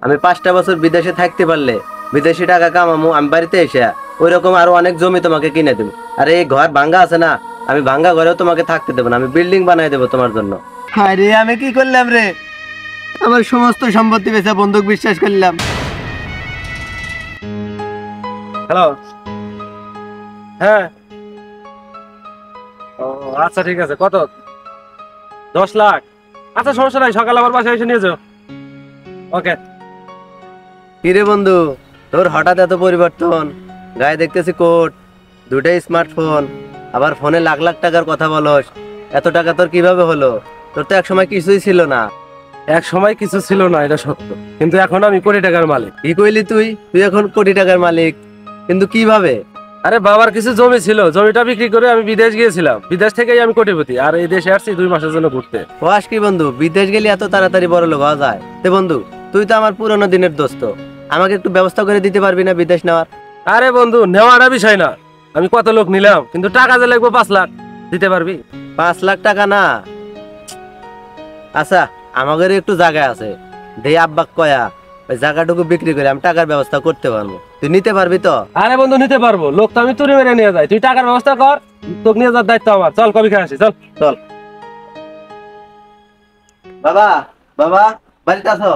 আমি 5টা বছর বিদেশে থাকতে পারলে বিদেশি টাকা কামামু, আমি বাড়িতে এসে ওই রকম আরো অনেক জমি তোমাকে কিনে দেবো। আর এই ঘর ভাঙ্গা আছে না, আমি ভাঙ্গা ঘরেও তোমাকে থাকতে দেবো না, আমি বিল্ডিং বানাই দেবো তোমার জন্য। আরে আমি কি করলাম রে, আমার সমস্ত সম্পত্তি বেচা বন্ধুক বিশ্বাস করলাম। হ্যালো, হ্যাঁ, ও আচ্ছা ঠিক আছে। কত? 10 লাখ? আচ্ছা সমস্যা নাই, সকালে আমার বাসায় এসে নিয়ে যাও। ওকে। কিরে বন্ধু, তোর হঠাৎ এত পরিবর্তন? গায়ে দেখতেছি কোট, দুটাই স্মার্টফোন, আবার ফোনে লাখ লাখ টাকার কথা বলস। এত টাকা তোর কিভাবে হলো? তোর তো এক সময় কিছুই ছিল না। এক সময় কিছু ছিল না, এটা সত্য, কিন্তু এখন আমি কোটি টাকার মালিক। কি কইলি তুই? তুই এখন কোটি টাকার মালিক, কিন্তু কিভাবে? আরে বাবার কিছু জমি ছিল, জমিটা বিক্রি করে আমি বিদেশ গিয়েছিলাম, বিদেশ থেকেই আমি কোটিপতি, আর এই দেশে আসছি 2 মাসের জন্য ঘুরতে। ওয়াস কি বন্ধু, বিদেশ গেলে এত তাড়াতাড়ি বড় লোক হওয়া যায়? তে বন্ধু, তুই তো আমার পুরনো দিনের দোস্ত, আমাকে একটু ব্যবস্থা করে দিতে পারবি না বিদেশ নেওয়ার? আরে বন্ধু, নেওয়াটা বিষয় না, আমি কত লোক নিলাম, কিন্তু টাকা যে লাগবে 5 লাখ, দিতে পারবি? 5 লাখ টাকা না? আচ্ছা, আমাদের একটু জায়গা আছে, দেই আব্বাক কয়া ওই জায়গাটুকু বিক্রি করে আমি টাকার ব্যবস্থা করতে পারবো। তুই নিতে পারবি তো? আরে বন্ধু, নিতে পারবো, লোক তো আমি তুড়ি মেরে নিয়ে যাই, তুই টাকার ব্যবস্থা কর, তোকে নিয়ে যাওয়ার দায়িত্ব আমার। চল কবি খেয়ে আসি, চল চল। বাবা, বাবা বাড়িতে আছো?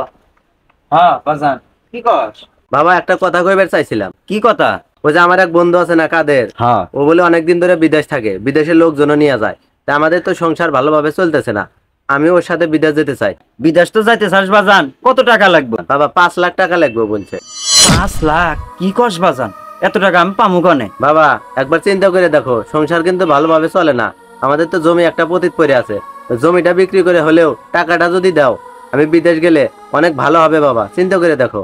হ্যাঁ বাজান, কি কস? বাবা একটা কথা কইবার চাইছিলাম। কি কথা? ওই যে আমার এক বন্ধু আছে না, কাদের, হ্যাঁ। ও বলে অনেকদিন ধরে বিদেশ থাকে, বিদেশের লোকজনও নিয়ে যায়, তা আমাদের তো সংসার ভালোভাবে চলতেছে না, আমি ওর সাথে বিদেশ যেতে চাই। বিদেশ তো যাইতে চাস বাজান, কত টাকা লাগবে? বাবা 5 লাখ টাকা লাগবে বলছে। 5 লাখ? কি কস বাজান, এত টাকা আমি পামু কনে? বাবা একবার চিন্তা করে দেখো, সংসার কিন্তু ভালোভাবে চলে না, আমাদের তো জমি একটা পতিত পড়ে আছে, জমিটা বিক্রি করে হলেও টাকাটা যদি দাও, আমি বিদেশ গেলে অনেক ভালো হবে বাবা, চিন্তা করে দেখো।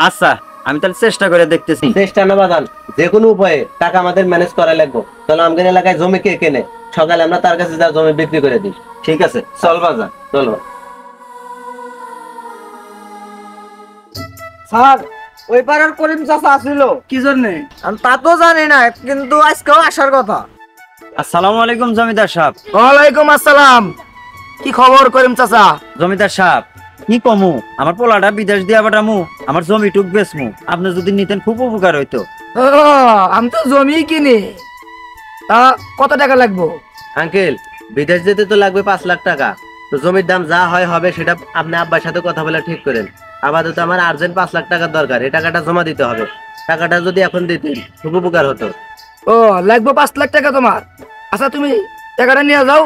আচ্ছা, আমি তাহলে চেষ্টা করে দেখতেছি। চেষ্টা না বাদান, যে কোনো উপায়ে টাকা আমাদের ম্যানেজ করা লাগবে। চলো আমাদের এলাকায় জমি কে কেনে, সকালে আমরা তার কাছে যা জমি বিক্রি করে দিই। ঠিক আছে, চল বাজান। চলো। স্যার, ওই পাড়ার করিম চাচা আসছিল কি জন্য আমি তা তো জানি না, কিন্তু আজকেও আসার কথা। আসসালামু আলাইকুম জমিদার সাহেব। ওয়ালাইকুম আসসালাম। কি খবর করিম চাচা? জমিদার সাহেব, কি কমু, আমার পোলাটা বিদেশ দিয়া পাঠামু, আমার জমি টুক বেচমু, আপনি যদি নিতেন খুব উপকার হইতো। ও, আমি তো জমি কিনি, তা কত টাকা লাগবে? আঙ্কেল, বিদেশ যেতে তো লাগবে 5 লাখ টাকা, তো জমির দাম যা হয় হবে সেটা আপনি আব্বার সাথে কথা বলে ঠিক করেন। আপাতত আমার আর্জেন্ট 5 লাখ টাকার দরকার, এই টাকাটা জমা দিতে হবে। টাকাটা যদি এখন দিতেন খুব উপকার হতো। ও, লাগবে 5 লাখ টাকা তোমার? আচ্ছা, তুমি টাকাটা নিয়ে যাও,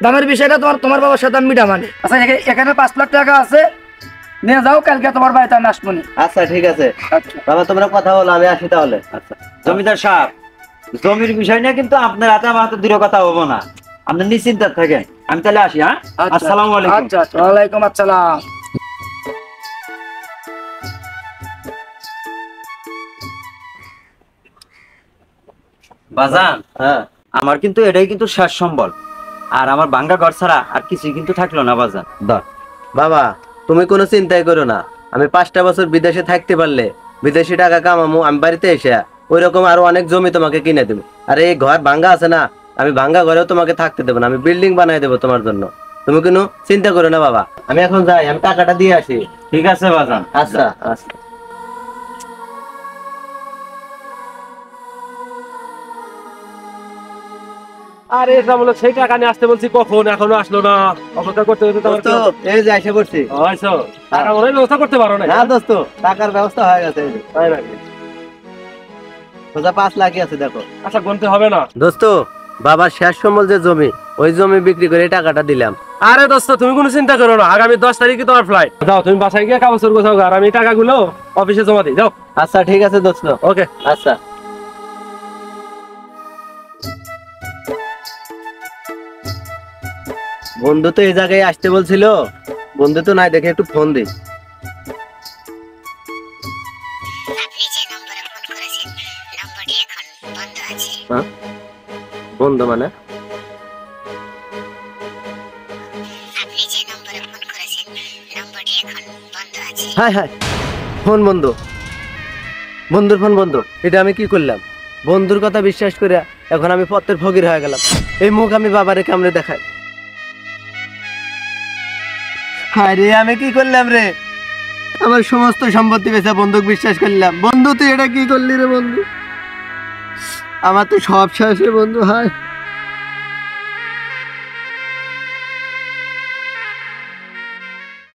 দামের বিষয়টা তোমার বাবার সাথে আমি মিটামানি। আচ্ছা, এখানে 5 লাখ টাকা আছে, নিয়ে যাও, কালকে তোমার বাড়িতে আমি আসবো নি। আচ্ছা ঠিক আছে বাবা, তোমরা কথা বলো, আমি আসি তাহলে। আচ্ছা জমিদার সাহেব, জমির বিষয় নিয়ে কিন্তু আপনার হাতে আমার হাতে দূর কথা হবো না, আপনি নিশ্চিন্ত থাকেন। আমি তাহলে আসি। হ্যাঁ, আসসালামু আলাইকুম। আচ্ছা, ওয়ালাইকুম আসসালাম। বাজান, হ্যাঁ আমার কিন্তু এটাই কিন্তু শেষ সম্বল, আর আমার ভাঙ্গা ঘর ছাড়া আর কিছুই কিন্তু থাকলো না বাজান। বাবা, তুমি কোনো চিন্তাই করো না, আমি 5টা বছর বিদেশে থাকতে পারলে বিদেশি টাকা কামামু, আমি বাড়িতে এসে ওই রকম আরো অনেক জমি তোমাকে কিনে দেবো। আর এই ঘর ভাঙ্গা আছে না, আমি ভাঙ্গা ঘরেও তোমাকে থাকতে দেবো না, আমি বিল্ডিং বানাই দেবো তোমার জন্য। তুমি কোনো চিন্তা করো না বাবা, আমি এখন যাই, আমি টাকাটা দিয়ে আসি। ঠিক আছে বাজান। আচ্ছা আচ্ছা। আরে বলো, সেই টাকা নিয়ে আসতে বলছি, কখন এখনো আসলো না, অপেক্ষা করতে করতে তো আমার দোস্ত, এই যে এসে পড়ছি। হয়তো টাকা মনে হয় ব্যবস্থা করতে পারো না। না দোস্ত, টাকার ব্যবস্থা হয়ে গেছে, এই যে। তাই নাকি? সোজা 5 লাখই আছে, দেখো। আচ্ছা, গুনতে হবে না। দোস্ত, বাবার শেষ সম্বল যে জমি, ওই জমি বিক্রি করে এই টাকাটা দিলাম। আরে দোস্ত, তুমি কোনো চিন্তা করো না, আগামী 10 তারিখে তোমার ফ্লাইট। যাও, তুমি বাসায় গিয়ে কাগজ গোছাও, আর আমি টাকাগুলো অফিসে জমা দিই। যাও। আচ্ছা ঠিক আছে দোস্ত। ওকে। আচ্ছা। বন্ধু তো এই জায়গায় আসতে বলছিল, বন্ধু তো নাই, দেখে একটু ফোন দিই। আপনি যে নম্বরে ফোন করেছেন নম্বরটি এখন বন্ধ আছে। হ্যাঁ, বন্ধু মানে? আপনি যে নম্বরে ফোন করেছেন নম্বরটি এখন বন্ধ আছে। হায় হায়, ফোন বন্ধ, বন্ধুর ফোন বন্ধ। এটা আমি কি করলাম? বন্ধুর কথা বিশ্বাস করে এখন আমি পথের ফকির হয়ে গেলাম। এই মুখ আমি বাবারে কামড়ে দেখাই। হায় রে, আমি কি করলাম রে? আমার সমস্ত সম্পত্তি বেচা বন্ধুক বিশ্বাস করলাম। বন্ধু তুই এটা কি করলি রে বন্ধু? আমার তো সব শেষ রে বন্ধু, হায়।